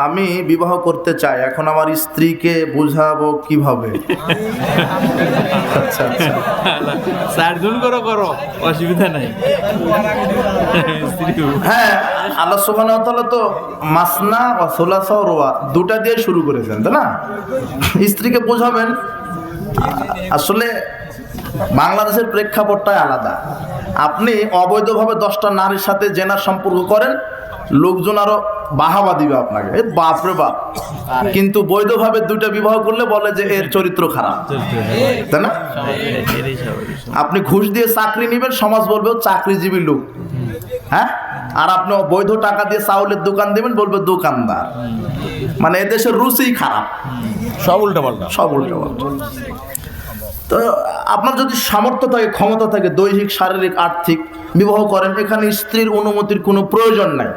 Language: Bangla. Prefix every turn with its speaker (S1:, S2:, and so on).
S1: আমি বিবাহ করতে চাই, এখন আমার স্ত্রীকে বুঝাবো কিভাবে? আচ্ছা আচ্ছা,
S2: চারজন করো করো, অসুবিধা নাই।
S1: হ্যাঁ, আল্লাহ সুবহানাহু ওয়া তাআলা তো মাসনা ওয়া সুলাসা ওয়া রুবা দুটা দিয়ে শুরু করেছেন, তাই না? স্ত্রীকে বোঝাবেন। আসলে বাংলাদেশের প্রেক্ষাপটটাই আলাদা। আপনি অবৈধভাবে 10টা নারীর সাথে জেনার সম্পর্ক করেন, লোকজন আরো বাহাবা দিবে আপনাকে, এ বাপরে বাপ। কিন্তু বৈধভাবে 2টা বিবাহ করলে বলে যে এর চরিত্র খারাপ, তাই না? আপনি ঘুষ দিয়ে চাকরি নেবেন, সমাজ বলবে ও চাকরিজীবী লোক, হ্যাঁ? আর আপনি বৈধ টাকা দিয়ে চাউলের দোকান দেবেন, বলবে দোকানদার। মানে এদেশের রুচিই খারাপ,
S2: সব উল্টা পাল্টা,
S1: সব উল্টো পাল্টা। তো আপনার যদি সামর্থ্য থাকে, ক্ষমতা থাকে, দৈহিক, শারীরিক, আর্থিক, বিবাহ করেন। এখানে স্ত্রীর অনুমতির কোনো প্রয়োজন নাই।